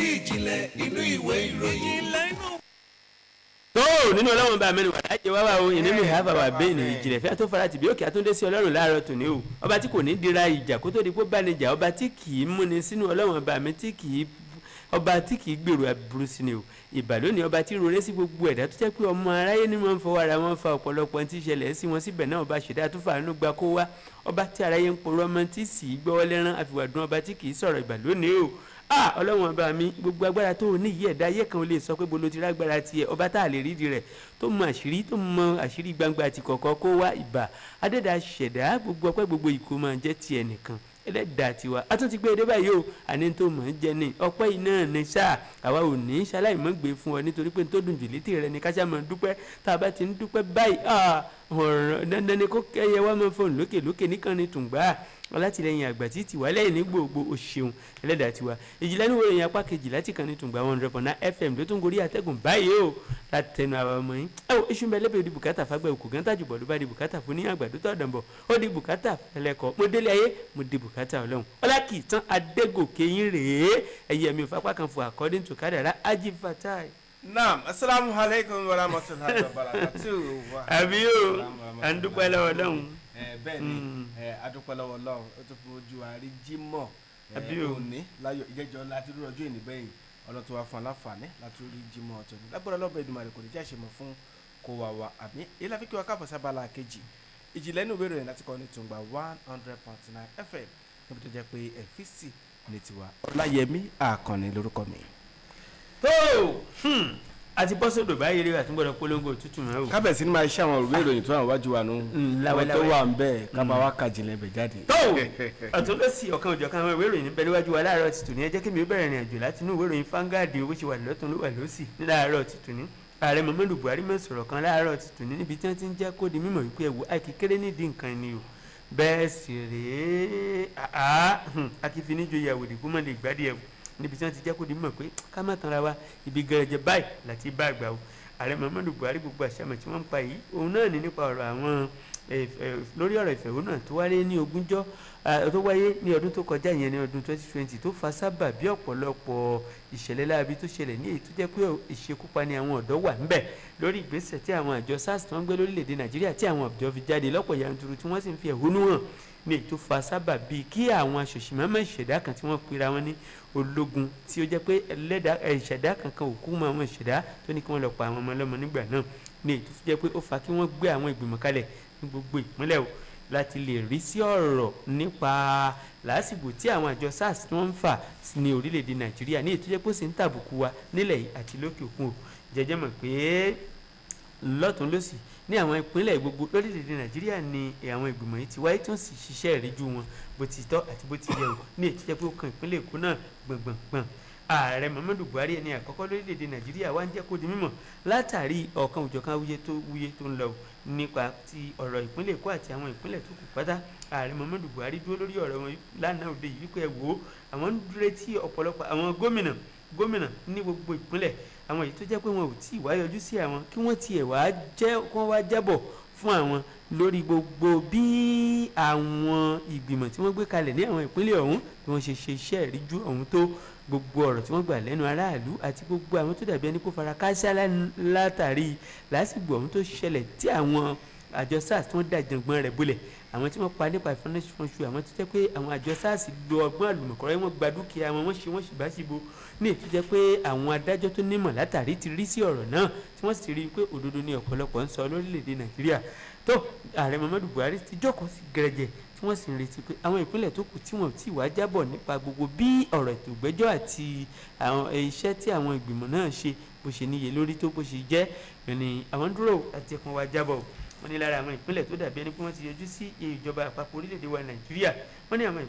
sí ìjìnlẹ̀ inú ìwé ìròyìn. tó nínú ọlọ́run bá mẹ́rin wà lájẹ wá wá o ìnínú ìhà bàbá bẹ́ẹ̀ ni ìjìnlẹ̀ fẹ́ tó fara tìbí òkè àtúndé sí ọlọ́run láàárọ̀ tòní o ọba tí kò ní dira ìjà kó tó di pé bá ní jà ọba tí kì í múni sínú ọlọ́run bá mi ọba tí kì í gbèrò aburú sí ni o ìbàlónì ọba tí roré sí gbogbo ẹ̀dá tó jẹ́ pé ọmọ aráyé ni wọ́n ń fọwọ́ ara wọn fa ọ̀pọ̀lọpọ̀ tí ìṣẹ̀lẹ̀ sí wọn síbẹ̀ náà ọba ṣẹ̀dá tó fàánú gba kó wá ọba tí aráyé ń porọ́ ọmọ tí sì í gbọ́wọ́ lẹ́rán àfìwàdùn ọba tí kì í sọ̀rọ̀ ìbàlónì o ọlọ́run ọba mi gbogbo agbára tó ní yí ẹ̀dá ayé kan ò lè sọ pé bolo ti rágbára tiẹ̀ ọba tá a lè rídìí rẹ̀ tó mọ àṣírí gbangba àti kọ̀ọ̀kan kó wá ìbà adẹ́dà ṣẹ̀dá gbogbo ọpẹ́ gbogbo ìkó máa jẹ́ tiẹ̀ nìkan ẹlẹ́dàá tiwa a tún ti gbé e dé báyìí o àní tó mọ̀ ń jẹ ní ọpẹ́ iná ní sáà àwa ò ní ṣaláì mọ́ gbé fún ọ nítorí pé tó dùn jù létí rẹ ní káṣá máa dúpẹ́ tá a bá ti ń dúpẹ́ báyìí ọ̀rọ̀ dandan ni kó kẹ́yẹ wá máa fọ́ọ̀nù lókè níkan ní tùǹgbà alátìlẹyìn àgbà tí tiwa lẹ́yìn ní gbogbo òṣèun ẹlẹ́dàá tiwa ìjìnlẹ̀ ní ìròyìn apá kejì láti kan ní tùǹgbà 100.9 FM ló tún gorí àtẹ́gùn báyìí o láti tẹnu àwọn ọmọ yín iṣu ń bẹ lẹ́bẹ̀ẹ́ di bùkátà fagbẹ́ òkú gán tàjùbọ̀ ló bá di bùkátà fún ní àgbàdo tó dànbọ̀ ó di bùkátà fẹlẹ́kọ̀ mo délé ayé mo di bùkátà ọlọ́run ọlákì tán adégòkè yín rèé ẹ̀yẹ mi ò fapá kan fún according to kádàrá Haji Fatai. Naam, assalamu alaikum wa rahmatullahi wa barakatuh. Àbí o, à ń dúpẹ́ lọ́wọ́ Ọlọ́run. Bẹ́ẹ̀ ni, a dúpẹ́ lọ́wọ́ Ọlọ́run, ó tún fún ojú àrí jímọ̀. Àbí o. Òní láyọ̀ ìjẹ́jọ́ láti rú ọjọ́ ìní bẹ́yìn, Ọlọ́run tó wá fún aláǹfààní láti rí jímọ̀ ọ̀tọ̀ ni. Lágbára Ọlọ́run Èdùmàrè kò ní jẹ́ àṣemọ̀ fún kó wà wá àbí. Ilé àfikún wa káàbọ̀ sábàlá kejì. Ìjìnlẹ̀ inú ìwé ìròyìn láti kọ́ ní Tùngbà 100.9 FM. Níbi tó jẹ́ pé ẹ̀fíìsì ní tiwa. Ọláyẹmí Àkànní lórúkọ mi. Àti bọ́sọ̀dọ̀ báyìí rí àtúngbọ̀dọ̀ polongo tútù mọ́ o. Kábẹ̀sí ni máa ṣe àwọn ìwé ìròyìn tó wà wájú wa nù. Àwọn tó wà ń bẹ̀ kábà wá kàjìnlẹ̀ bẹ̀ jáde. ọ̀tún ló sì ọ̀kan òjọ̀kan àwọn ìwé ìròyìn níbẹ̀ níwájú wa láàárọ̀ ti tòní ẹ jẹ́ kí mi ó bẹ̀rẹ̀ ìrìn àjò láti inú ìwé ìròyìn Vanguard owó ṣe wà lọ́tún ló wà lọ́sì láàárọ̀ ti tòní. Ààrẹ Muhammadu Buhari mọ̀ sọ̀rọ̀ kan láàárọ̀ ti tòní níbi tí wọ́n ti ń jẹ́ kó di mímọ̀ wípé ẹ̀wò àìkíkéré nídìí nǹkan ni o. Bẹ́ẹ̀ sì rèé akífiníjòyè àwòdì kó mọ̀ lè gbádìí ẹ̀wò níbi tí wọ́n ti jẹ́ kó di mọ̀ pé ká má tanra wa ibi gẹ̀rẹ́jẹ báyìí láti bá àgbà o. Ààrẹ Muhammadu Buhari gbogbo àṣàmọ̀ tí wọ́n ń pa yìí òun náà ní nípa ọ̀rọ̀ àwọn lórí ọ̀rọ̀ ìfẹ̀hónúhàn tó wáyé ní ogúnjọ́ tó wáyé ní ọdún tó kọjá ìyẹn ní ọdún 2020 tó fa sábà bí ọ̀pọ̀lọpọ̀ ìṣẹ̀lẹ̀ láabi tó ṣẹlẹ̀ ní èyí tó jẹ́ pé ìṣekúpani àwọn ọ̀dọ́ wà ńbẹ̀ lórí ìgbésẹ̀ tí àwọn àjọ SARS tó ń gbé lórílẹ̀‐èdè Nàìjíríà tí àwọn ọ̀dọ́ fi jáde lọ́pọ̀ yanturu tí wọ́n sì ń fi ẹ̀hónú hàn ní èyí tó fa sábà bíi kí àwọn aṣòṣìmọ́mọ́ ìṣẹ̀dá kan tí wọ́n pera wọn ní ológun tí ó jẹ́ pé ìṣẹ̀dá kankan òkú mọ́ àwọn ìṣẹ̀dá tó ní kí wọ́n lọ pa àwọn ọmọ ọlọ́mọ nígbà náà ní èyí tó fi jẹ́ pé ó fa kí wọ́n gbé àwọn ìgbìmọ̀ kalẹ̀ ní gbogbo ìpínlẹ̀ o láti lè rí sí ọ̀rọ̀ nípa lásìkò tí àwọn àjọ SARS tí wọ́n ń fà ní orílẹ̀-èdè Nàìjíríà ní èyí tó jẹ́ pé ó sì ń tàbùkù wa nílẹ̀ yìí àti lókè òkun o jẹjẹ́ mọ̀ pé lọ́tún lọ́sì ní àwọn ìpínlẹ̀ gbogbo lórílẹ̀‐èdè Nàìjíríà ni àwọn ìgbìmọ̀ yìí ti wáyé tó ń sì ṣiṣẹ́ ìríjú wọn bó ti tọ́ àti bó ti yẹ o ní èyí tó jẹ́ pé ó kan ìpínlẹ̀ Èkó náà gbọ̀ngbọ̀ngbọ̀n. Ààrẹ Muhammadu Buhari ẹni àkọ́kọ́ lórílẹ̀‐èdè Nàìjíríà wá ń jẹ́ kó di mímọ̀ látàrí ọ̀kan òjọ̀kan wúyé tó ń lọ nípa ti ọ̀rọ̀ ìpínlẹ̀ Èkó àti àwọn ìpínlẹ̀ tó kù pátá. Ààrẹ Muhammadu Buhari dúró lórí ọ̀rọ̀ wọn lánàá òde yìí wípé ẹ wò ó àwọn ń retí ọ̀pọ̀lọpọ̀ àwọn gómìnà ní gbogbo ìpínlẹ̀ àwọn èyí tó jẹ́ pé wọn ò tí ì wá yọjú sí àwọn kí wọ́n tiẹ̀ wá jábọ̀ fún àwọn lórí gbogbo bí àwọn ìgbìmọ̀ tí wọ́n gbé kalẹ̀ ní àwọn ìpínlẹ̀ ọ̀hún bí wọ́n ṣe ṣe iṣẹ́ ìríjú ọ̀hún tó gbogbo ọ̀rọ̀ tí wọ́n gbà lẹ́nu aráàlú àti gbogbo àwọn tó dàbí ẹni kó fara káṣá látàrí lásìgbò ọ̀hún tó ṣẹlẹ̀ tí àwọn àjọ SARS tí wọ́n dá jàngbọ́n rẹ̀ bolẹ̀ àwọn tí wọ́n pa nípa ìfọ́nṣu àwọn tó jẹ́ pé àwọn àjọ SARS lo ọgbọ́n àlùmọ̀kọ́rọ́ wọ́n gba dúkìá wọn wọ́n ṣì bá ṣìbò ní ètò jẹ́ pé àwọn adájọ́ tó nímọ̀ látàrí ti rí sí ọ̀rọ̀ náà tí wọ́n sì rí i pé òdodo ni ọ̀pọ̀lọpọ̀ ń sọ lórílẹ̀‐èdè Nàìjíríà tó Ààrẹ Muhammadu Buhari ti jókòó sí gẹ̀rẹ́jẹ̀ tí wọ́n sì ń retí pé àwọn ìpínlẹ̀ tó kù tí wọ́n ti wá jábọ̀ nípa gbogbo bí ọ̀rọ̀ ètò ìgbẹ́jọ́ àti àwọn iṣẹ́ tí àwọn ìgbìmọ̀ náà ṣe bó ṣe níye lórí tó bó ṣe jẹ́ ní àwọn dúró àti ẹ̀kan wá jábọ̀ wọ́n ní lára àwọn ìpínlẹ̀ tó dàbí ẹni pé wọ́n ti yọjú sí ìjọba àpapọ̀ orílẹ̀-èdè wa Nàìjíríà wọ́n ní àwọn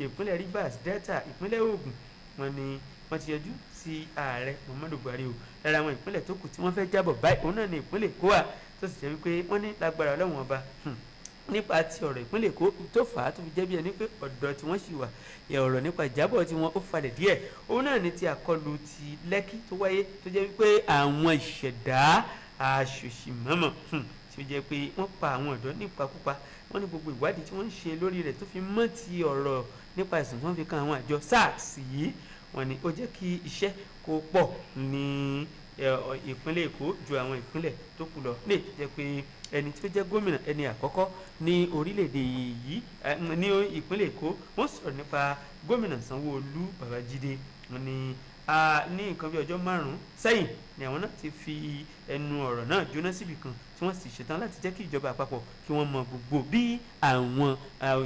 ìpínlẹ̀ Rivers Delta ìpínlẹ̀ Ògùn wọ́n ní wọ́n ti yọjú sí Ààrẹ Muhammadu Buhari o lára àwọn ìpínlẹ̀ tó kù tí wọ́n fẹ́ jábọ̀ báyìí òun náà ní ìpínlẹ̀ Èkó wa tó sì jẹ́ wípé wọ́n ní lágbára Ọlọ́run ọba nípa ti ọ̀rọ̀ ìpínlẹ̀ Èkó tó fà á tó fi jẹ́ bí ẹni pé ọ̀dọ̀ tí wọ́n sì wà ọ̀rọ̀ nípa ìjábọ̀ tí wọ́n ó falẹ̀ díẹ̀ òun náà ní ti àkọlù ti Lẹ́kì tó wáyé tó jẹ́ wípé àwọn ìṣẹ̀dá aṣòṣìmọ́mọ́ tí ó jẹ́ pé wọ́n pa àwọn ọ̀dọ́ nípakúpa wọ́n ní gbogbo ìwádìí tí wọ́n ń ṣe lórí rẹ̀ tó fi mọ́ ti ọ̀rọ̀ nípa ẹ̀sùn tí wọ́n fi kan àwọn àjọ SARS yìí wọ́n ní ó jẹ́ kí iṣẹ́ kó pọ̀ ní ìpínlẹ̀ Èkó ju àwọn ìpínlẹ̀ tó kù lọ lè jẹ́ pé ẹni tí ó jẹ́ gómìnà ẹni àkọ́kọ́ ní orílẹ̀-èdè yìí ní ìpínlẹ̀ Èkó wọ́n sọ̀rọ̀ nípa gómìnà Sanwó-Olú Babájídé wọ́n ní ní nǹkan bí ọjọ́ 5 sẹ́yìn ni àwọn náà ti fi ẹnu ọ̀rọ̀ náà jóná síbì kan tí wọ́n sì ṣetán láti jẹ́ kí ìjọba àpapọ̀ kí wọ́n mọ gbogbo bí àwọn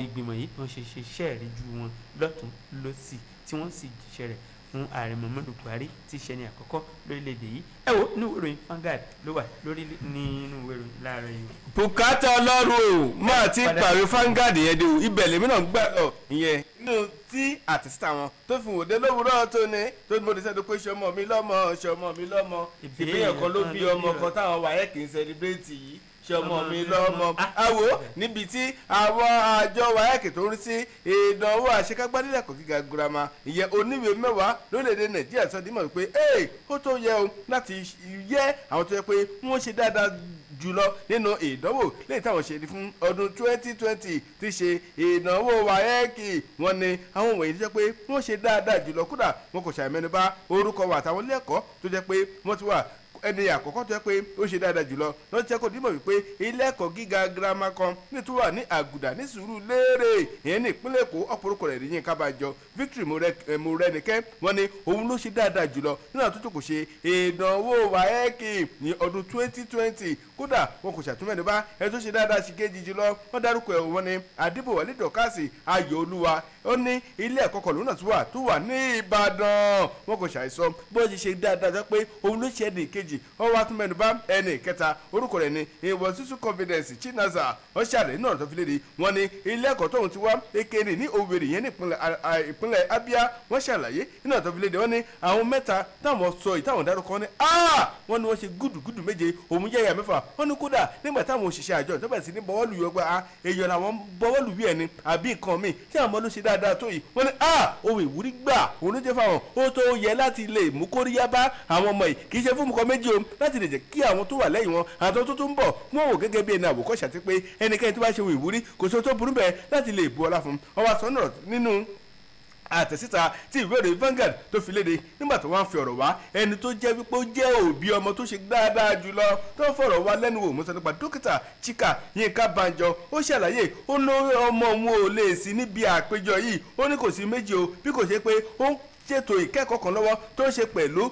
ìgbìmọ̀ yìí wọ́n ṣe ṣe iṣẹ́ ìríjú wọn lọ́tún lọ́sì tí wọ́n sì jíṣẹ́ rẹ̀ fún ààrẹ Muhammadu Buhari tí í ṣe ní àkọ́kọ́ lórílẹ̀‐èdè yìí ẹ wo inú ìwé ìròyìn Vanguard ló wà lórí nínú ìwé ìròyìn láàárọ̀ yìí. bùkátà ọlọ́run o máa ti pàrọ̀ Vanguard yẹn dé o ibẹ̀ lèmi náà ń gbà ọ ìyẹn nínú tí àtìsítà wọn tó fi wòde lówùúrọ̀ tó ní tó ní mo lè sẹ́dọ̀ pé ṣọmọ mi lọ́mọ ìbéèyàn kan ló bí ọmọ kan táwọn wáyé kì í sẹlẹ̀bírẹ́tì yìí ṣọmọ mi lọ́mọ àwò níbi tí àwọn àjọ wáyàkì tó ń rí sí ìdánwò àṣekágbá nílẹ̀ ẹ̀kọ́ gíga girama ìyẹn oníwèé 10 lórílẹ̀‐èdè Nàìjíríà sọ dímọ̀ wípé ó tó yẹ o láti yẹ àwọn tó yẹ pé wọ́n ṣe dáadáa jùlọ nínú ìdánwò lẹ́yìn táwọn ṣe fún ọdún 2020 ti ṣe ìdánwò wáyẹ́ẹ̀kì wọn ni àwọn wọ̀nyí tó jẹ́ pé wọ́n ṣe dáadáa jùlọ kódà wọn kò ṣàmẹ́nubà orúkọ wa àtàwọn ilé ẹ̀kọ́ tó jẹ́ pé wọ́n ti wà ẹni àkọ́kọ́ tó yẹ pé ó ṣe dáadáa jùlọ lọ́ọ́ jẹ́ kó dímọ̀ wípé ilé ẹ̀kọ́ gíga girama kan nítorí wà ní Àgùdà ní Sùúrùlérè ìyẹn ní ìpínlẹ̀ Èkó ọ̀pọ̀lọpọ̀ rẹ̀ nìyẹn kábàjọ Victory Morenike wọ́n ní òun ló ṣe dáadáa jùlọ nínú àtúntò kò ṣe ìdánwò wáyẹ́ẹ̀kì ní ọdún 2020 kódà wọn kò ṣàtúnmẹ́nubà ẹni tó ṣe dáadáa sí kejì jùlọ wọ́n dárúkọ ẹ̀ wọ́n ní Adébọ̀wálé Dọ̀kásì Ayọ̀olúwa ó ní ilé ẹ̀kọ́ kan lónà tó wà ní Ìbàdàn wọn kò ṣàìsọ bó ṣe ṣe dáadáa pé òun ló ṣe ẹnì kejì wọ́n wá tún mẹ́nubà ẹnì kẹta orúkọ rẹ̀ ní Ìwọ̀sísú Confidence Chinaza wọ́n ṣàlẹ̀ náà tó fi léde wọ́n ní ilé ẹ̀kọ́ tóun ti wá Ekene ní Owerri yẹn ní ìpínlẹ̀ Abia wọ́n ṣàlàyé náà tó fi léde wọ́n ní àwọn mẹ́ta táwọn sọ ìtàwọn dárúkọ ní wọ́n ní wọ́n ṣe gúdùgúdù méje òun yẹ̀yà mẹ́fà wọ́n ní kódà nígbà táwọn òṣìṣẹ́ àjọ tó bẹ̀rẹ̀ sí ní bọ́wọ́lù yọ pé èèyàn làwọn bọ́wọ́lù bí ẹni àbí nǹkan míì tí àwọn ọmọ ló ṣe dáadáa tó yìí wọ́n ní ohun ìwúrí gbà òun ló jẹ́ fáwọn ó tó yẹ láti lè mú kóríyá bá àwọn ọmọ yìí kì í ṣe fún nǹkan méjì o láti lè jẹ́ kí àwọn tó wà lẹ́yìn wọn àtọ́ tó tún bọ̀ wọ́n wò gẹ́gẹ́ bí ẹni àwòkọ́ṣe àti pé ẹnikẹ́ni tó bá ṣe ohun ìwúrí kò sí ohun tó burú bẹ́ẹ̀ láti lè bu ọlá fún ọwọ́ àsọ̀nà nínú àtẹ̀síta tí ìwé ìròyìn Vanguard tó fi léde nígbà tó wá ń fi ọ̀rọ̀ wá ẹni tó jẹ́ wípé ó jẹ́ òbí ọmọ tó ṣe dáadáa jùlọ tó ń fọ̀rọ̀ wá lẹ́nu wò mọ́sán nípa dókítà Chika Yínká Banjọ ó ṣàlàyé ó lórí ọmọ òun ò lè sí níbi àpéjọ yìí ó ní kò sí méjì o bí kò ṣe pé ó ń ṣètò ìkẹ́kọ̀ọ́ kan lọ́wọ́ tó ń ṣe pẹ̀lú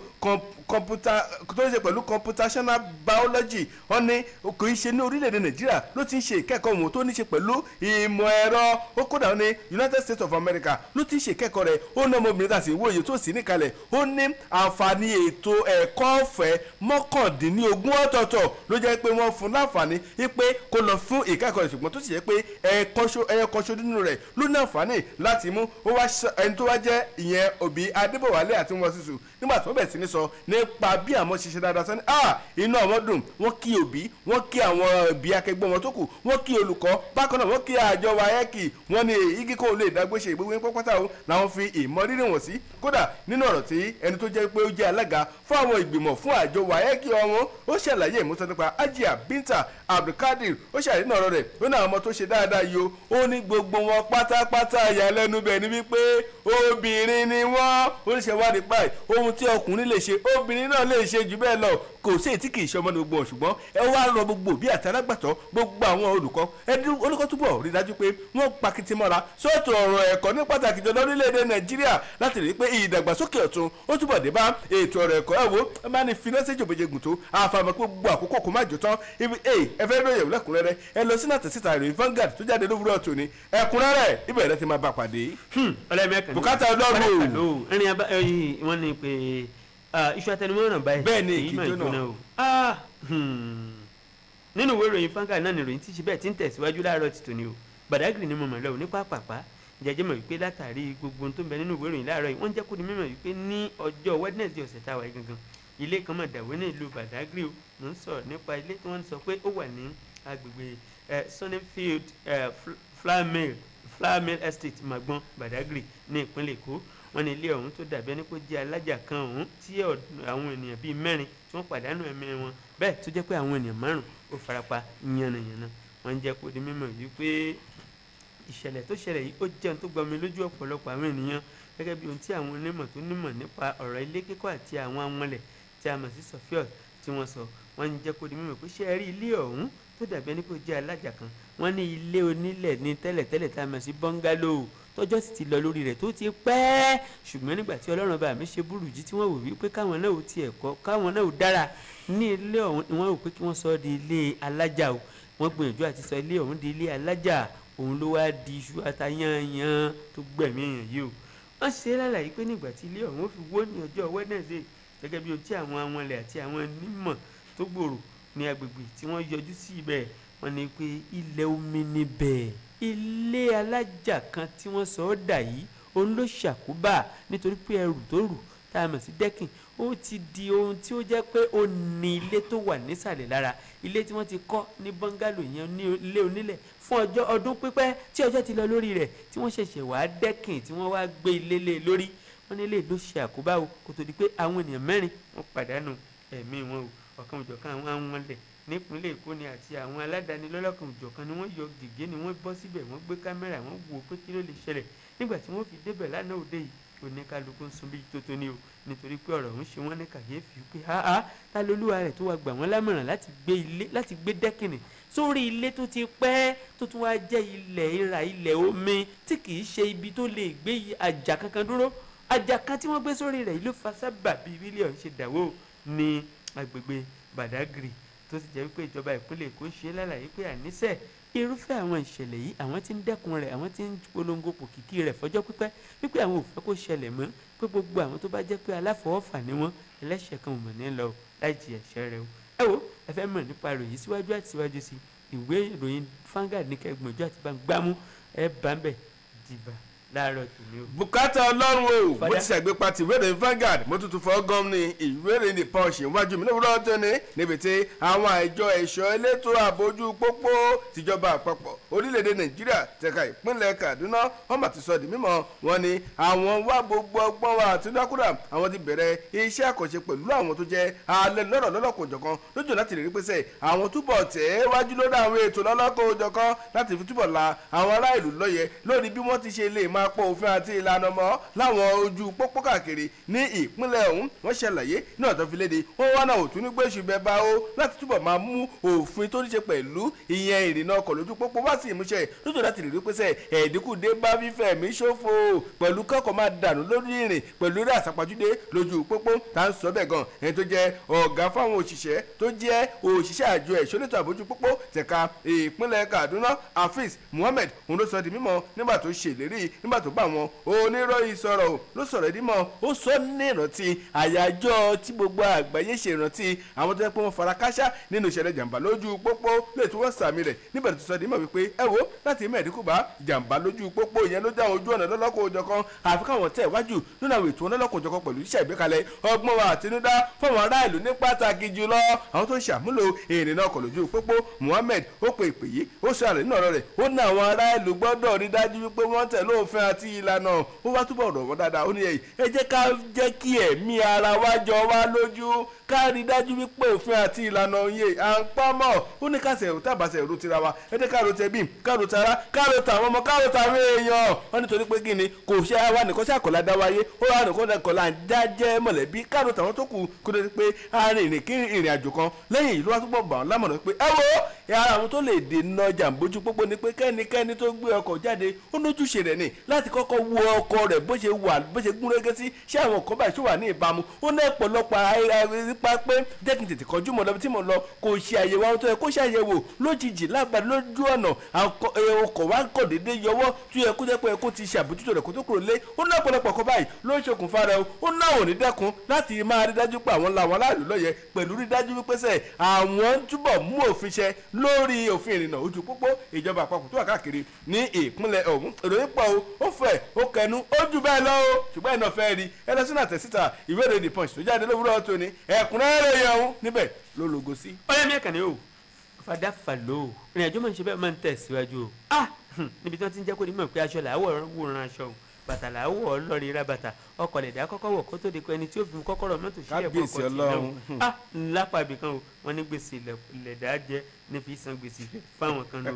computational biology wọ́n ní kò í ṣe ní orílẹ̀-èdè Nàìjíríà ló ti ń ṣe ìkẹ́kọ̀ọ́ òun tó ní ṣe pẹ̀lú ìmọ̀ ẹ̀rọ ó kódà ní United States of America ló ti ń ṣe ìkẹ́kọ̀ọ́ rẹ̀ ó ní ọmọbìnrin tàbí ìwòye tó sì níkalẹ̀ ó ní àǹfààní ètò ẹ̀kọ́ ọ̀fẹ́ 19 ọ̀tọ̀ọ̀tọ̀ ló jẹ́ pé wọ́n fún láǹfààní pé kó lọ fún ìkẹ́kọ̀ọ́ rẹ̀ ṣùgbọ́n tó sì jẹ́ pé ẹ̀ẹ̀kan ṣoṣo nínú rẹ̀ ló ní àǹfààní láti mú ẹni tó wá jẹ́ ìyẹn òbí Adébọ̀wálé àti Ìwọ̀sísú nígbà tó bẹ̀rẹ̀ sí ní sọ nípa bí àwọn ṣiṣẹ́ dáadáa sọ́ni inú àwọn dùn wọ́n kí òbí wọ́n kí àwọn òbí akẹgbẹ́ wọn tó kù wọ́n kí olùkọ́ bákan náà wọ́n kí àjọ wáyẹ́kì wọ́n ní igi kò lè dágbé ṣe ìgbéwé pátá o làwọn fi ìmọrírì wọn sí kódà nínú ọ̀rọ̀ tí ẹni tó jẹ́ pé ó jẹ́ alága fún àwọn ìgbìmọ̀ fún àjọ wáyẹ́kì ọ̀hún ó ṣàlàyé ìmúsọ nípa Ajia Binta Abdulkadir ó ṣàlàyé náà ọ̀rọ̀ rẹ̀ ó ní àwọn ọmọ tó ṣe dáadáa yìí ó ní gbogbo wọn pátápátá ìyàlẹ́nu bẹ̀ ni wípé obìnrin ni wọ́n oníṣẹ́wádìí báyìí ohun tí ọkùnrin lè ṣe obìnrin náà lè ṣe jù bẹ́ẹ̀ lọ kò sí èyí tí kì í ṣe ọmọ ní gbogbo ṣùgbọ́n ẹ wá lọ gbogbo bí àti alágbàtọ́ gbogbo àwọn olùkọ́ túbọ̀ rí dájú pé wọ́n pakiti mọ́ra sóòtù ọ̀rọ̀ ẹ̀kọ́ ní pàtàkì jọ lórílẹ̀‐èdè Nàìjíríà láti rí i pé ìdàgbàsókè ọ̀tun ó túbọ̀ dé bá ètò ọ̀rọ̀ ẹ̀kọ́ ẹ̀wò ẹ máa ní finance jòbèjègùn tó àfàmọ́ pé gbogbo àkókò kò má jò tán ibi ẹ fẹ́ lóye lẹ́kùnrẹ́rẹ́ ẹ lọ sínú àtẹ̀síta ìròyìn Vanguard tó jáde lówùúrọ̀ tòní ẹ̀kúnrẹ́rẹ́ ibẹ̀ rẹ ti máa bá pàdé. bùkátà ọlọ́run wọ́n ní pé iṣu atẹnumọ́ràn báyìí bẹ́ẹ̀ ni ìkíjọ́ náà nínú ìwé ìròyìn Vanguard náà ni ìròyìn tí ṣe bẹ́ẹ̀ ti ń tẹ̀síwájú láàárọ̀ ti tòní o Badagry ni mo mọ̀ lọ́wọ́ ní pápápá jẹjẹ́ mọ̀ wípé látàrí gbogbo tó ń bẹ nínú ìwé ìròyìn láàárọ̀ yìí wọ́n jẹ́ kó di mímọ̀ wípé ní ọjọ́ Wednesday ọ̀sẹ̀ táwa yìí gangan ilé kan mọ̀ dàwé ní ìlú Badagry o mo ń sọ̀rọ̀ nípa ilé tí wọ́n sọ pé ó wà ní agbègbè Sunnyfield Flour Mill Estate Magbon Badagry ní ìpínlẹ̀ Èkó wọ́n ní ilé ọ̀hún tó dàbí ẹni pé jẹ́ alájà kan ọ̀hún tí àwọn ènìyàn bíi 4 tí wọ́n pàdánù ẹ̀mí wọn bẹ́ẹ̀ tó jẹ́ pé àwọn ènìyàn 5 ó farapa yànnàyànnà wọ́n ń jẹ́ kó di mímọ̀ wípé ìṣẹ̀lẹ̀ tó ṣẹlẹ̀ yìí ó jẹun tó gbomi lójú ọ̀pọ̀lọpọ̀ àwọn ènìyàn gẹ́gẹ́ bí ohun tí àwọn onímọ̀ tó nímọ̀ nípa ọ̀rọ̀ ilé kíkọ́ àti àwọn amọ̀lẹ̀ tí a mọ̀ sí sọ̀fíọ̀s tí wọ́n sọ. Wọ́n ń jẹ́ kó di mímọ̀ pé ṣé ẹ rí ilé ọ̀hún tó dàbí ẹni pé ó jẹ́ alájà kan. Wọ́n ní ilé onílẹ̀ ní tẹ́lẹ̀tẹ́lẹ̀ tá a mọ̀ sí bọ́ngálò tọ́jọ́ sì ti lọ lórí rẹ̀ tó ti pẹ́, ṣùgbọ́n nígbà tí Ọlọ́run bá mi ṣe burújí tí wọ́n wò wípé káwọn náà ò tiẹ̀ kọ́ káwọn náà ò dára ní ilé ọ̀hún ni wọ́n rò pé kí wọ́n sọ ọ́ di ilé alájà o. Wọ́n gbìyànjú àti sọ ilé ọ̀hún di ilé alájà, òun ló wá di iṣu atayanyan tó gbẹ̀mí èèyàn yìí o. Wọ́n ṣe lálàyé pé nígbà tí ilé ọ̀hún fi wó ní ọjọ́ Wednesday gẹ́gẹ́ bí ohun tí àwọn amọ̀lẹ̀ àti àwọn onímọ̀ tó gbòòrò ní agbègbè tí wọ́n yọjú sí ibẹ̀, wọ́n ní pé ilẹ̀ omi níbẹ̀. Ilé alájà kan tí wọ́n sọ ọ́ dà yìí òun ló ṣàkóbá nítorí pé ẹrù tó rù tá a mọ̀ sí dẹ́kìn ó ti di ohun tí ó jẹ́ pé ó ní ilé tó wà nísàlẹ̀ lára. Ilé tí wọ́n ti kọ́ ní bọ́ngálò yẹn ní ilé onílẹ̀ fún ọdún pípẹ́ tí ọjọ́ ti lọ lórí rẹ̀ tí wọ́n ṣẹ̀ṣẹ̀ wá dẹ́kìn tí wọ́n wá gbé ilé lé lórí. Wọ́n ní ilé ló ṣe àkóbá o kó tó di pé àwọn ènìyàn 4 wọ́n pàdánù ẹ̀mí wọn o. Ọ̀kan òjọ̀kan àwọn amọ̀lẹ̀ nípínlẹ̀ Èkó ni àti àwọn aládàáni lọ́lọ́kan òjọ̀kan ni wọ́n yọ gègé ni wọ́n bọ́ síbẹ̀ wọ́n gbé kámẹ́rà wọ́n wò pé kí ló lè ṣẹlẹ̀. Nígbà tí wọ́n fi débẹ̀ lánàá òde yìí oníkálukú ń sun bí tó tó ní o nítorí pé ọ̀rọ̀ ń ṣe wọ́n ní kàyéfì pé ta lolúwa rẹ̀ tó wá gbà wọ́n lámọ̀ràn láti gbé dẹ́kìnì sórí ilé tó ti pẹ́ tó tún wá jẹ́ ilẹ̀ omi tí kì í ṣe ibi tó lè gbé àjà kankan dúró. Àjà kan tí wọ́n gbé sórí rẹ̀ yìí ló fa sábàbí bílíọ̀nù ṣe dàwó ní agbègbè Badagry tó sì jẹ́ wípé ìjọba ìpínlẹ̀ Èkó ṣe lálàyé pé àníṣe irúfẹ́ àwọn ìṣẹ̀lẹ̀ yìí àwọn tí ń dẹ́kun rẹ̀ àwọn tí ń polongo pòkìkí rẹ̀ fọjọ́ pípẹ́ wípé àwọn ò fẹ́ kó ṣẹlẹ̀ mọ́ pé gbogbo àwọn tó bá jẹ́ pé aláfọwọ́fà ni wọ́n ẹlẹ́ṣẹ̀ kan ò mọ̀ ní lọ láì jìyà ẹ̀ṣẹ̀ rẹ̀ o. Ẹ wo ẹ fẹ́ mọ̀ nípa ìròyìn síwájú àti síwájú sí ìwé ìròyìn Vanguard ní kẹgbọ̀njú àti gbàmú ẹ bá ń bẹ̀ dìbà láàárọ̀ tòní o. bùkátà Ọlọ́run o mo ti ṣàgbépa ti ìwé ìròyìn Vanguard mo tuntun fọ́ gọ́m ní ìwé ìròyìn The Punch iwájú mi lówùrọ̀ tó ní níbi tí àwọn àjọ ẹ̀ṣọ́ elétò àbójú pópó tìjọba àpapọ̀ orílẹ̀-èdè Nàìjíríà tẹ̀ka ìpínlẹ̀ Kaduna wọ́n mà ti sọ di mímọ̀ wọ́n ní àwọn wá gbogbo ọgbọ́n wa àti dákúrà àwọn ti bẹ̀rẹ̀ iṣẹ́ àkànṣe pẹ̀lú àwọn tó jẹ́ alẹ́ lọ́rọ̀ lọ́lọ́kọ̀ọ́jọ̀kan lójú láti rí pèsè àwọn túbọ̀ tẹ̀ wájú lórí àwọn ètò lọ́lọ́kọ̀ọ́jọ̀kan láti fi túbọ̀ la àwọn ará ìlú lọ́yẹ̀ lórí bí wọ́n ti ṣe lè máa pọ̀ òfin àti ìlànà mọ́ láwọn ojú pópó káàkiri ní ìpínlẹ̀ ọ̀hún. Wọ́n ṣàlàyé náà tó fi léde wọ́n wá náà òtún nígbà èṣù bẹ́ẹ̀ bá ó láti túbọ̀ máa mú òfin tó ní ṣe pẹ̀lú ìyẹn ìrìnnà ọkọ̀ lójú pópó wá sí ìmúṣẹ lójú láti rí pèsè ẹ̀ẹ́dínkù dé bá fífẹ̀mí ṣòfò pẹ̀lú kọ́kọ́ máa dànù lórí ìrìn pẹ̀lú eré àsápajúdé lójú pópó tá à ń sọ bẹ́ẹ̀ gan ẹni tó jẹ́ ọ̀gá fáwọn òṣìṣẹ́ tó jẹ́ òṣìṣẹ́ àjọ ẹ̀ṣọ́ elétò àbójú pópó tẹ̀ka ìpínlẹ̀ Kaduna Hafiz Muhammed òun ló sọ di mímọ̀ nígbà tó ṣèlérí nígbà tó bá àwọn oníròyìn sọ̀rọ̀ o ló sọ̀rọ̀ ìdímọ̀ ó sọ ní ìrántí àyájọ́ tí gbogbo àgbáyé ṣe ìrántí àwọn tó yẹ pé wọ́n fara káṣá nínú ìṣẹ̀lẹ̀ jàǹbá lójú pópó lè tún wọ́n sàmì rẹ̀ níbẹ̀ tó sọ ìdímọ̀ wípé ẹ wo láti mẹ́ẹ̀ẹ́dínkù bá jàǹbá lójú pópó ìyẹn ló dáhùn ojú ọ̀nà lọ́lọ́kọ̀ọ́jọ̀kan àfi káwọn tẹ̀ wájú nínú àwọn ètò ọlọ́kọ̀ọ́jọ̀kan pẹ̀lú iṣẹ́ ìgbékalẹ̀ ọgbọ́n wa àtinúdá fáwọn ará ìlú ní pàtàkì jùlọ àwọn tó ń ṣàmúlò ìrìnnà ọkọ̀ lójú pópó Muhammed ó pe ìpè yìí ó sọ àlẹ́ nínú ọ̀rọ̀ rẹ̀ ó ní àwọn ará ìlú gbọ́dọ̀ rí dájú wípé wọ́n tẹ̀lé òfin àti ìlànà ó wá túbọ̀ rọ̀ wọ́n dáadáa ó ní ẹ̀yìn ẹ jẹ́ ká jẹ́ kí ẹ̀mí ara wa jọ wá lójú ká rí dájú wípé òfin àti ìlànà yẹ à ń pamọ́ ó ní káṣẹ̀ ẹ̀rù tábàṣẹ̀ ẹ̀rù tira wa ẹ jẹ́ ká ro tẹ̀bí ká ro tara ká ro tàwọn ọmọ ká ro tàwọn èèyàn wọ́n nítorí pé kí ni kò ṣe àwa nìkan sí àkọ́lá dá wáyé ó wà nìkan kọ́lá ń dájẹ́ mọ̀lẹ́bí ká ro tàwọn tó kù kó tó ti pé arìnrìn kí ìrìn àjò kan lẹ́yìn ìlú wa túbọ̀ bà wọ́n lámọ̀ràn pé ẹ wo ara àwọn tó lè dènà jàǹbójú pópó ni pé kẹ́nikẹ́ni tó gbé ọkọ̀ jáde ó lójúṣe rẹ̀ ni láti kọ́kọ́ wo ọkọ̀ rẹ̀ bó ṣe gún régé sí ṣé àwọn ọkọ̀ báyìí ṣó wà ní ìbámu ó ní ọ̀pọ̀lọpọ̀ nípa pé jẹ́ kí n tètè kọjú mọ́ lọ́bi tí mo lọ kò ṣe àyẹ̀wò àwọn tó yẹ kó ṣe àyẹ̀wò lójijì lábàá lójú ọ̀nà ọkọ̀ wa kọ̀ déédé yọwọ́ tó yẹ kó jẹ́ pé kó ti ṣàbójútó rẹ̀ kó tó kúrò lé ó ní ọ̀pọ̀lọpọ̀ ọkọ̀ báyìí ló ń ṣokùnfà rẹ̀ ó náà ò ní dẹ́kun láti máa rí dájú pé àwọn làwọn aláàlú lọ́yẹ pẹ̀lú rí dájú wípé sẹ́ àwọn ń túbọ̀ mú òfin ṣẹ lórí òfin ìrìnnà ojú pópó ìjọba àpapọ̀ tó wà káàkiri ní ìpínlẹ̀ ọ̀hún ìròyìn pọ̀ ó fẹ̀ ó kẹnu ó jù bẹ́ẹ̀ lọ o ṣùgbọ́n iná fẹ́ rí ẹ lọ sínú àtẹ̀síta ìwé ìròyìn The Punch tó jáde lówùúrọ̀ tòní ẹ̀kúnrẹ́rẹ́ yẹn ọ̀hún níbẹ̀ ló logo sí. ọ̀yẹ́ mi ẹ̀kàn ni o fada fàlọ́ ìrìn àjò máa ń ṣe bẹ́ẹ̀ máa ń tẹ̀síwájú o níbi tí wọ́n ti ń jẹ́ kó ní mọ̀ pé aṣọ làwọ̀ wòran aṣọ o bàtà làwọ̀ ọlọ́rin ra bàtà ọkọ̀ lẹ̀dá kọ́kọ́ wọ̀ kó tó di pé ẹni tí ó fi kọ́kọ́rọ́ mọ́tò sílẹ̀ Kábíyèsí kọ́kọ́ Ọlọ́run. náà lápá ibì kan o wọ́n ní gbèsè lẹ̀dá jẹ ní fi san gbèsè fáwọn kan lò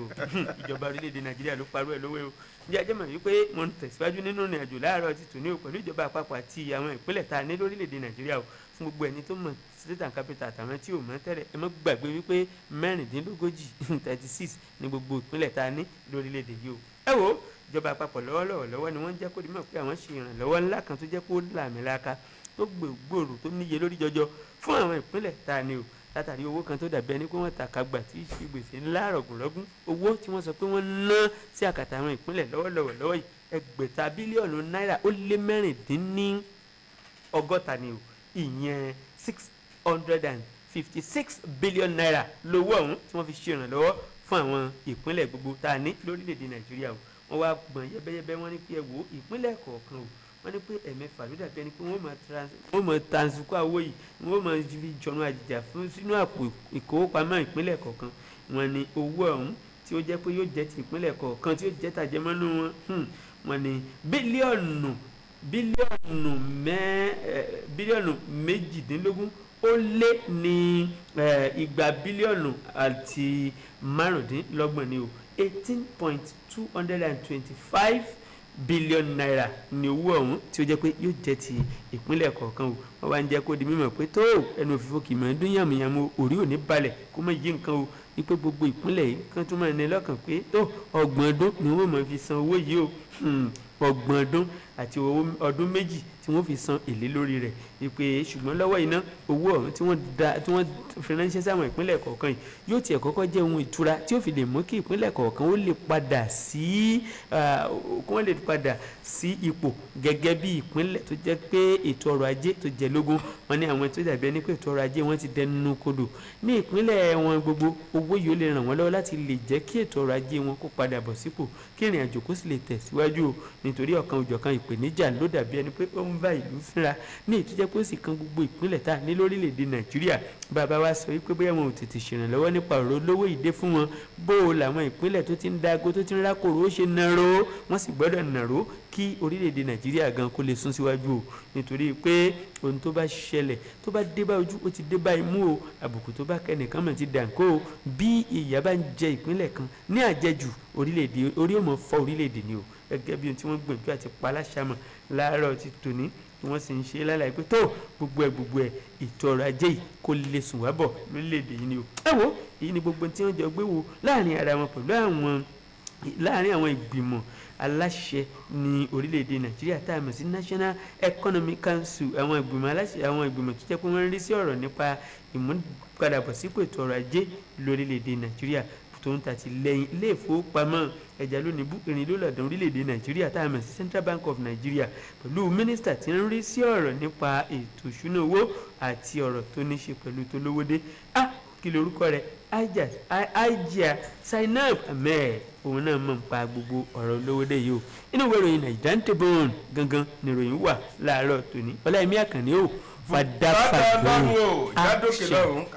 ìjọba orílẹ̀-èdè Nàìjíríà ló parọ́ ẹ̀ lówó o ǹjẹ́ ajẹ́ mọ̀ wípé mo ń tẹ̀síwájú nínú ìrìn àjò láàárọ̀ ti tòní o pẹ̀lú ìjọba àpapọ̀ àti àwọn ìpínlẹ̀ tá a ní lórílẹ̀-èdè Nàìjíríà o fún gbogbo ẹni tó mọ̀ state and capital àtàwọn tí ò mọ̀ tẹ́lẹ̀ ẹ mọ́ gbàgbé wípé 36 ní gbogbo ìpínlẹ̀ tá a ní lórílẹ̀-èdè yìí o ẹ wo ìjọba àpapọ̀ lọ́wọ́ ni wọ́n jẹ́ kó di mọ̀ pé àwọn ṣe ìrànlọ́wọ́ ńlá kan tó jẹ́ kó làmìlaka tó gbòòrò tó níye lórí jọjọ fún àwọn ìpínlẹ̀ tá a ní o látàrí owó kan tó dàbí ẹni pé wọ́n ta kagbà tí í ṣe gbèsè ńlá rọ̀gùnrọ̀gùn owó tí wọ́n sọ pé wọ́n ná sí àkàtà àwọn ìpínlẹ̀ lọ́wọ́ yìí ẹgbẹ̀ta bílíọ̀nù náírà ó lé mẹ́rìndínlọ́gọ́ta ni o ìyẹn 656 billion naira lówó ọ̀hún tí wọ́n fi ṣe ìrànlọ́wọ́ fún àwọn ìpínlẹ̀ gbogbo tá a ní lórílẹ̀‐èdè Nàìjíríà o wọ́n wá gbọ̀n yẹ́bẹ́yẹ́bẹ́ wọ́n ní pé ẹ wo ìpínlẹ̀ kọ̀ọ̀kan o wọ́n ní pé ẹ̀mẹ́fà ló dàbí ẹni pé wọ́n mọ̀ transfer owó yìí wọ́n mọ̀ fi jọ̀nù àjìjà fún sínú àpò ìkówópamọ́ ìpínlẹ̀ kọ̀ọ̀kan wọ́n ní owó ọ̀hún tí ó jẹ́ pé yóò jẹ́ ti ìpínlẹ̀ kọ̀ọ̀kan tí ó jẹ́ tàjẹmọ́nú wọn wọ́n ní bílíọ̀nù méjìdínlógún ó lé ní 200 bílíọ̀nù àti márùndínlọ́gbọ̀n ni o 18.225 billion naira ní owó ọ̀hún tí ó jẹ́ pé yóò jẹ́ ti ìpínlẹ̀ kọ̀ọ̀kan o wọ́n wá ń jẹ́ kó di mímọ̀ pé tó ẹnu òfìfo kì í máa ń dún yàmùyàmù orí ò ní balẹ̀ kó má yí nǹkan o wípé gbogbo ìpínlẹ̀ yìí kan tún máa ní lọ́kàn pé tó 30 ọdún ni wọ́n máa fi san owó yìí o 30 ọdún àti ọdún méjì tí wọ́n fi san èlé lórí rẹ̀ wípé ṣùgbọ́n lọ́wọ́ iná owó ọ̀hún tí wọ́n fi ránṣẹ́ sáwọn ìpínlẹ̀ kọ̀ọ̀kan yìí yóò tiẹ̀ kọ́kọ́ jẹ́ ohun ìtura tí ó fi lè mú kí ìpínlẹ̀ kọ̀ọ̀kan ó lè padà sí ipò gẹ́gẹ́ bí ìpínlẹ̀ tó jẹ́ pé ètò ọrọ̀ ajé tó jẹ lógún wọn ní àwọn tó dàbí ẹni pé ètò ọrọ̀ ajé wọn ti dẹnu kodò ní ìpínlẹ̀ wọn gbogbo owó yìí ó lè ràn wọ́n lọ́wọ́ láti lè jẹ́ kí ètò ọrọ̀ ajé wọn kó padà bọ̀ sípò kí ìrìn àjò kó sì lè tẹ̀síwájú o nítorí ọ̀kan òjọ̀kan ìpèníjà ló dàbí ẹni pé ó ń bá ìlú fínra ní ìtújẹ́ pé ó sì kan gbogbo ìpínlẹ̀ tá a ní lórílẹ̀‐èdè Nàìjíríà bàbá wa sọ wípé bóyá wọn ò tètè ṣèrànlọ́wọ́ nípa ọ̀rọ̀ olówó ìdè fún wọn bó o làwọn ìpínlẹ̀ tó ti ń dágó tó ti ń rákòrò ó ṣe nàró wọ́n sì gbọ́dọ̀ nàró kí orílẹ̀‐èdè Nàìjíríà gan kó lè sún síwájú o nítorí pé ohun tó bá ṣẹlẹ̀ tó bá dé bá ojú ó ti dé bá imú o àbùkù tó bá kẹ́nìkan mọ̀ ti dànkó o bí ìyà bá ń jẹ ìpínlẹ̀ kan ní àjẹjù orílẹ̀‐èdè orí ò mọ̀ fọ́ orílẹ̀‐èdè ni o gẹ́gẹ́ bí ohun tí wọ́n gbìyànjú àti paláṣàmọ̀ láàárọ̀ ti tòní wọ́n sì ń ṣe lálàyé pé tó gbogbo ẹ̀ ètò ọrọ̀ ajé yìí kò lè sùn wá bọ̀ lórílẹ̀‐èdè yìí ni o ẹ wo èyí ni gbogbo tí wọ́n jọ gbé wo láàrin ara wọn pẹ̀lú àwọn ìgbìmọ̀ aláṣẹ ní orílẹ̀‐èdè Nàìjíríà tá a mọ̀ sí National Economic Council àwọn ìgbìmọ̀ aláṣẹ àwọn ìgbìmọ̀ tó jẹ́ pé wọ́n ń rí sí ọ̀rọ̀ nípa ìmúpadàbọ̀sípò ètò ọrọ̀ ajé lórílẹ̀‐èdè Nàìjíríà tó ń tàtìlẹ́yìn ilé ìfowópamọ́ ẹja lónìí ìrìn lólọ́dún orílẹ̀‐èdè Nàìjíríà tá a mọ̀ sí Central Bank of Nigeria pẹ̀lú mínísítà tí ń rí sí ọ̀rọ̀ nípa ètò ìṣúná owó àti ọ̀rọ̀ tó ní ṣe pẹ̀lú tó lówódé kí lorúkọ rẹ̀ Hajia Zainab Ahmed òun náà mọ̀ nípa gbogbo ọ̀rọ̀ olówódé yìí o inú ìwé ìròyìn Nigerian Tribune gangan ni ìròyìn wà láàárọ̀ tòní Ọláyẹmí Àkànní o fàdáfàdó àṣẹ.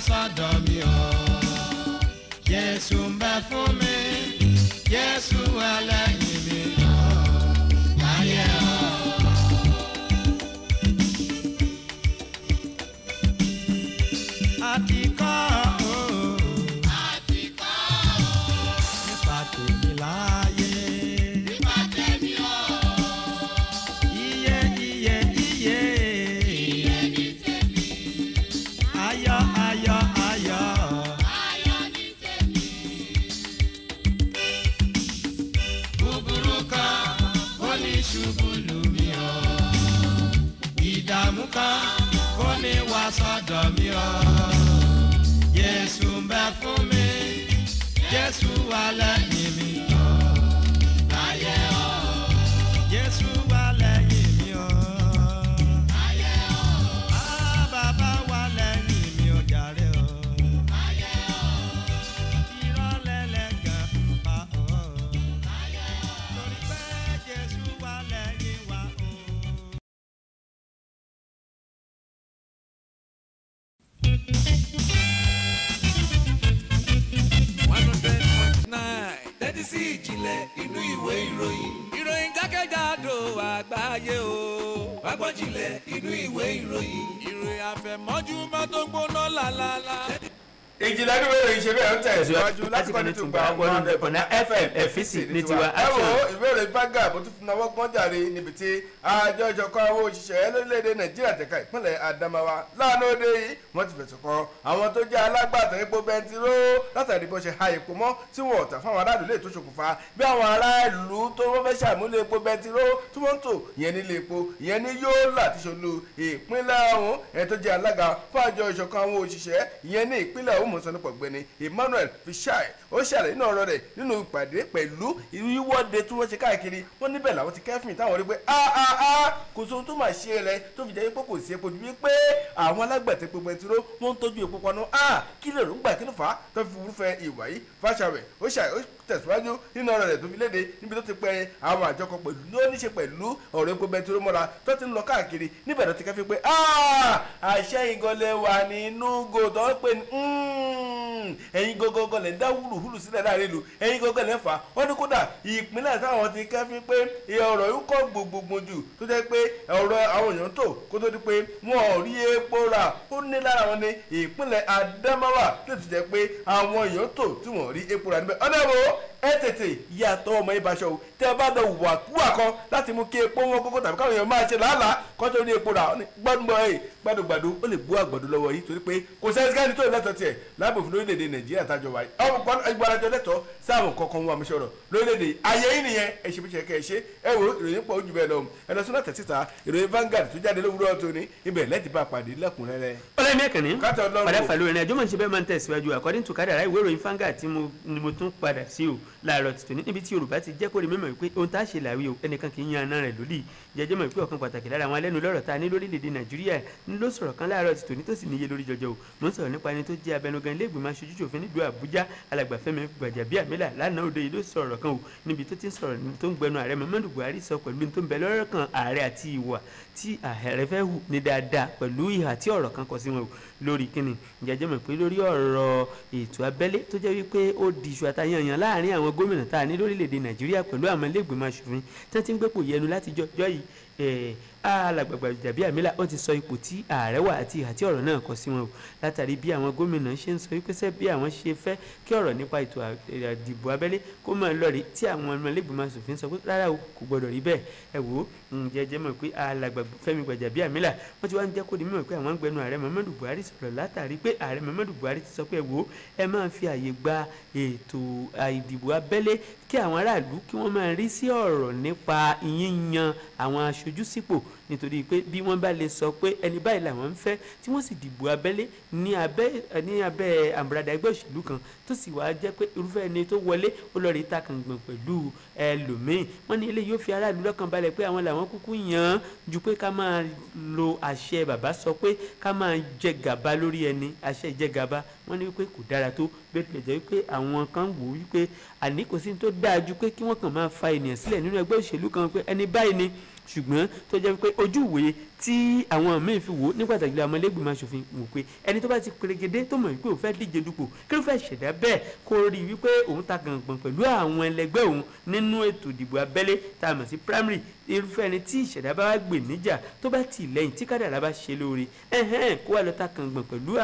sọ́dọ̀ mi o. Jésù ń bẹ fún mi, Jésù ẹlẹ́yìn mi o. Láyé o. Àtìkọ́ o. Àtìkọ́ o. Nípa tèmi láyé. Nípa tèmi o. Iye iye iye. Iye ní tèmi. Ayọ̀ ayọ̀ ayọ̀. Ayọ̀ ní tèmi. Búburú kan ó ní ṣubú lù mí o. Ìdààmú kan ó ní wá sọ́dọ̀ mi o. Jésù ń bẹ fún mi, Jésù wà lẹ́yìn mi o. Láyé o. Jésù wà lẹ́yìn mi o. Láyé o. Bàbá wà lẹ́yìn mi o jàre o. Láyé o. Ìrọ̀lẹ́lẹ̀ gan ń pa o. Láyé o. Torí pé Jésù wà lẹ́yìn wa o. 100.9 tẹ́tí sí ìjìnlẹ̀ inú ìwé ìròyìn. ìròyìn jákèjádò àgbáyé o. wá gbọ́ ìjìnlẹ̀ inú ìwé ìròyìn. ìròyìn àfẹ̀mọ́júmọ́ tó ń gbóná lálálá. ìjìnlẹ̀ ní wẹ́rẹ̀ ìṣe bẹ́ẹ̀ ń tẹ̀síwájú láti kọ́ni tún gba ọgbọ́n ọ̀nà FM ẹ̀fíìsì ní tiwa. ẹ wo ìbéèrè Vanguard bó tún fi náwó gbọ́n jàre níbi tí àjọ ìjọkọ̀ àwọn òṣìṣẹ́ lórílẹ̀‐èdè Nàìjíríà tẹ̀ka ìpínlẹ̀ Adamawa lánàá òde yìí wọ́n ti fẹ̀sùn kan àwọn tó jẹ́ alágbàtà epo bẹntiró látàrí bó ṣe ha epo mọ́ tí wọ́n ọ̀tà fáwọn aráàlú lè tó ṣokùnfà bí àwọn aráàlú tó wọ́n fẹ́ ṣàmúlò epo bẹntiró tí wọ́n ń tò ìyẹn nílé epo ìyẹn ní Yola tí ṣolú ìpínlẹ̀ ọ̀hún ẹ̀ tó jẹ́ alága fún àjọ ìṣọ̀kan àwọn òṣìṣẹ́ ìyẹn ní ìpínlẹ̀ ọ̀hún mọ̀sánnípọ̀ gbẹni Emmanuel Fishai ó ṣàlàyé nínú ọ̀rọ̀ rẹ̀ nínú ìpàdé pẹ̀lú ìwọ́de tí wọ́n ṣe káàkiri wọ́n níbẹ̀ làwọn ti kẹ́fìn táwọn rí pé kò sóhun tó máa ṣe rẹ̀ tó fi jẹ́ pé kò sí epo ju wípé àwọn alágbàtà epo bẹntiró wọ́n ń tọ́jú epo panu kí lè rògbà kí ló fà á tó fi wúrúfẹ́ ìwà yìí Fáṣàwẹ̀ ó tẹ̀síwájú nínú ọ̀rọ̀ rẹ̀ tó fi léde níbi tó ti pẹ́ àwọn àjọkọ pẹ̀lú ló ní ṣe pẹ̀lú ọ̀rọ̀ epo bẹntiró mọ́ra tó ti ń lọ káàkiri níbẹ̀ tó ti kẹ́fìn pé àṣẹ ìgọ̀lẹ̀ wà nínú gòtò pé ẹ̀yin gọ́gọ́gọ́ lẹ̀ ń dá húlùhúlù sílẹ̀ láàrin ìlú ẹ̀yin gọ́gọ́ lẹ̀ ń fà á wọ́n ní kódà ìpínlẹ̀ táwọn ti kẹ́fín pé ọ̀rọ̀ yìí kọ́ gbogbogbò jù tó jẹ́ pé ọ̀rọ̀ àwọn èèyàn tó kó tó di pé wọn ò rí epo rà ó ní lára wọn ní ìpínlẹ̀ Adamawa tó ti jẹ́ pé àwọn èèyàn tó tí wọ́n rí epo rà níbẹ̀ ọ̀dẹ́wò ẹ tètè yàtọ̀ ọmọ ìbáṣọ o tẹ́ ẹ bá lọ wàkúwà kan láti mú kí epo wọn kókó tàbí káwọn èèyàn máa ṣe làálàá kó tó rí epo rà gbàdúgbàdú ó lè bú àgbàdo lọ́wọ́ yìí torí pé kò sẹ́ńsìkẹ́ni tó lẹ́tọ̀ tiẹ̀ láàbò fún lórílẹ̀‐èdè Nàìjíríà tájọ wáyé ọmọ ìgbàlejò lẹ́tọ̀ sáwọn kankan wọn àmúṣọrọ̀ lórílẹ̀‐èdè ayé yìí nìyẹn ẹ ṣe bí ṣe kẹ́ ẹ ṣe ẹ wo ìròyìn pọ̀ ojú bẹ́ẹ̀ lọ ẹ lọ sínú àtẹ̀síta ìròyìn Vanguard tó jáde lówùúrọ̀ tó ní ibẹ̀ lẹ́tì bá pàdé lẹ́kùnrẹ́rẹ́. ọlọ́yin mẹ́kànnì padà fà lórí ẹjọ́ mọ̀ ní ṣe bẹ́ẹ̀ máa ń tẹ̀síwájú according to kádàrá ìwé ìròyìn Vanguard tí mo tún padà sí o láàárọ̀ tuntun níbi tí Yorùbá ti jẹ́ kó rí mímọ̀ pé ohun tá a ṣe làwí o ẹnìkan kì í yan aná rẹ̀ lódì jẹjẹ́ mọ̀ pé ọ̀kan pàtàkì lára àwọn alẹ́nu lọ́rọ̀ tá a ní lórílẹ̀‐èdè Nàìjíríà ń ló sọ̀rọ̀ kan láàárọ̀ tuntun tó sì níye lórí jọjọ o mo ń sọ̀rọ̀ nípa ẹni tó jẹ́ abẹnugan ilé ìgbìmọ̀ aṣojú ṣòfin nílùú Àbújá alàgbà Fẹ́mi Gbàjàbíàmílà lánàá òde yìí ló sọ̀rọ̀ kan o níbi tó ti ń sọ̀rọ̀ tó ń gbẹnu ààrẹ Muhammadu Buhari sọ pẹ̀lú tó ń bẹ lọ́rọ̀ kan ààrẹ àti ìwà tí ààrẹ fẹ́ hù ní dáadáa pẹ̀lú ìhà tí ọ̀rọ̀ kan kọ sí wọn o lórí kíni jẹjẹ́ mọ̀ pé lórí ọ̀rọ̀ ètò abẹ́lé tó jẹ́ wípé ó di iṣu àtàyànyàn láàrin àwọn gómìnà tá a ní lórílẹ̀‐èdè Nàìjíríà pẹ̀lú àwọn ilé ìgbìmọ̀ aṣòfin tí wọ́n ti ń gbépò yẹnu láti jọjọ́ yìí alàgbà Gbàjàbíàmílà ó ti sọ ipò tí ààrẹ wà àti ìhà tí ọ̀rọ̀ náà kọ sí wọn o látàrí bí àwọn gómìnà ṣe ń sọ wípé sẹ́ bí àwọn ṣe fẹ́ kí ọ̀rọ̀ nípa ètò ìdìbò abẹ́lé kó máa lọ rí tí àwọn ọmọ ilé ìgbìmọ̀ aṣòfin sọ pé rárá o kò gbọdọ̀ rí bẹ́ẹ̀ ẹ wò ó jẹjẹ mọ̀ pé alàgbà Fẹ́mi Gbàjàbíàmílà wọ́n ti wá ń jẹ́ kó di mímọ̀ pé àwọn ń gbẹnu ààrẹ Muhammadu Buhari sọ̀rọ̀ látàrí pé ààrẹ Muhammadu Buhari ti sọ pé ẹ wò ó ẹ máa fi àyè gba ètò ìdìbò abẹ́lé kí àwọn aráàlú kí wọ́n máa rí sí ọ̀rọ̀ nípa yíyan àwọn aṣojú sípò nítorí pé bí wọ́n bá lè sọ pé ẹni báyìí làwọn ń fẹ́ tí wọ́n sì dìbò abẹ́lé ní abẹ́ àbúradà ẹgbẹ́ òṣèlú kan tó sì wá jẹ́ pé irúfẹ́ ẹni tó wọlé ó lọ rí ta kàngbọ̀n pẹ̀lú ẹlòmíín wọ́n ní ilé yóò fi aráàlú lọ́kàn balẹ̀ pé àwọn làwọn kúkú yàn án ju pé ká máa lo àṣẹ bàbá sọ pé ká máa jẹ gàba lórí ẹni àṣẹ ìjẹ gàba wọ́n ní wípé kò dára tó bẹ́ẹ̀ tilẹ̀ jẹ́ wípé àwọn kan wò wípé àní kò sí ní tó dáa ju pé kí wọ́n kàn máa fa ènìyàn sílẹ̀ nínú ẹgbẹ́ òṣèlú kan pé ẹni báyìí ni ṣùgbọ́n tó jẹ́ pé ojú ìwòye tí àwọn míín fi wò ní pàtàkì àwọn ẹlẹ́gbẹ̀mọ aṣòfin wò pé ẹni tó bá ti perégedé tó mọ̀ wípé òun fẹ́ díje dupò kí ló fẹ́ ṣẹ̀dá bẹ́ẹ̀ kó rí wípé òun ta gàngbọ̀n pẹ̀lú àwọn ẹlẹgbẹ́ òun nínú ètò ìdìbò abẹ́lé tá a mọ̀ sí primary irúfẹ́ ẹni tí ìṣẹ̀dá bá wá gbè níjà tó bá tì lẹ́yìn tí kádàrá bá ṣe lóore kó wá lọ ta gàngbọ̀n pẹ̀lú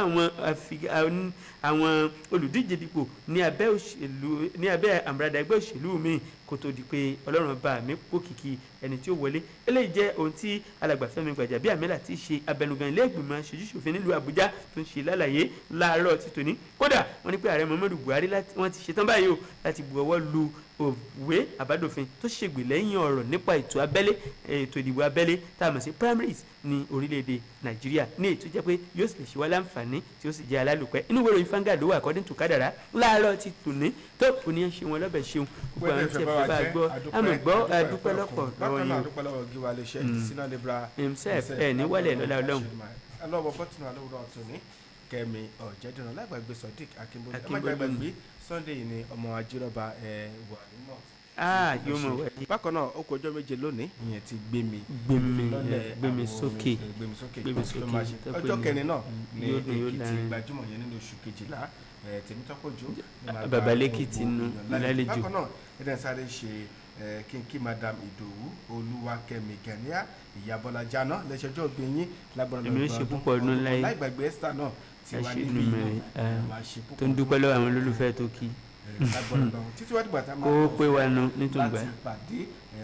àwọn olùdíje dipò ní abẹ́ àmúradà ẹgbẹ́ òṣèlú míì kó tó di pé ọlọ́run bá mi pòkìkí ẹni tí ó wọlé eléyìí jẹ́ ohun tí alàgbà Fẹ́mi Gbàjàbíàmílà ti ṣe abẹnugan ilé ìgbìmọ̀ aṣojú-ṣòfin nílùú Àbújá tó ń ṣe lálàyé láàárọ̀ ti tòní kódà wọ́n ní pé ààrẹ Muhammadu Buhari wọ́n ti ṣetán báyìí o láti bu ọwọ́ lu òwe àbádòfin tó ṣègbè lẹ́yìn ọ̀rọ̀ nípa ètò ìdìbò abẹ́lé tá a mọ̀ sí primaries ní orílẹ̀-èdè Nàìjíríà ní ètò jẹ́ pé yóò sì lè ṣe wá láǹfààní tí ó sì jẹ́ alálùpẹ́ inú ìwé ìròyìn Vanguard ló wà according to kádàrá láàárọ̀ ti tòní tó òní ń ṣe wọn lọ́bẹ̀ ṣeun gbogbo àwọn tí ẹ fẹ́ bá gbọ́ àmọ̀ gbọ́ àdúpẹ́ lọ́pọ̀ lọ́wọ́ yín ní wálẹ̀ lọ́lá Ọlọ́run. alọ́wọ́ bọ́tùnú alówó ọ̀tún ní Kẹ́mi Ọ̀jẹ̀dùnú lágbàgbé Sodiq Akínbólú ẹ má gbàgbé Sunday ní ọmọ ajírọ́ba wà nínú yóò mọ̀ wẹ̀. bákan náà ó kọ ọjọ́ méje lónìí ìyẹn ti gbé mi sókè ọjọ́ kẹrin náà ní Èkìtì gbajúmọ̀ yẹn nínú oṣù kejìlá Tèmítọ́pọ̀jọ́ babalẹ́kìtì nù lálejò. bákan náà ẹ̀dẹ̀ sáré ṣe kínkín Madam Ìdòwú Olúwakẹ́mi Gàníà Ìyábọ́lá Jáná lẹ́sẹ̀jọ́ gbẹ̀yìn lágbára èmi ó ṣe púpọ̀ ọdún láyé láì gbàgbé Esther náà ti wá níbí tó ń dúpẹ́ lọ́wọ́ àwọn olólùfẹ́ tó kí títí wá dìgbà tá a máa kó pé wa nu nítòǹgbà láti pàdé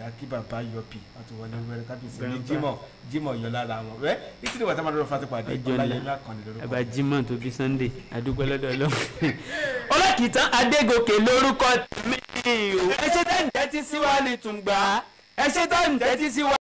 akíbàbá yọpì àti wọlé wẹrẹ kábíyèsí ní Jímọ̀ yọ lára wọn rẹ títí dìgbà tá a máa lọ́dọ̀ fati pàdé ọláyẹmí àkànní lórúkọ àbá Jímọ̀ tó bí Sunday adúpẹ́ lọ́dọ̀ Ọlọ́run Ọlákìtàn Adégòkè lórúkọ tèmi ẹ ṣe tẹ́ ń tẹ́tí sí wa ní tùǹgbà ẹ ṣe tẹ́ ń tẹ́tí sí wa.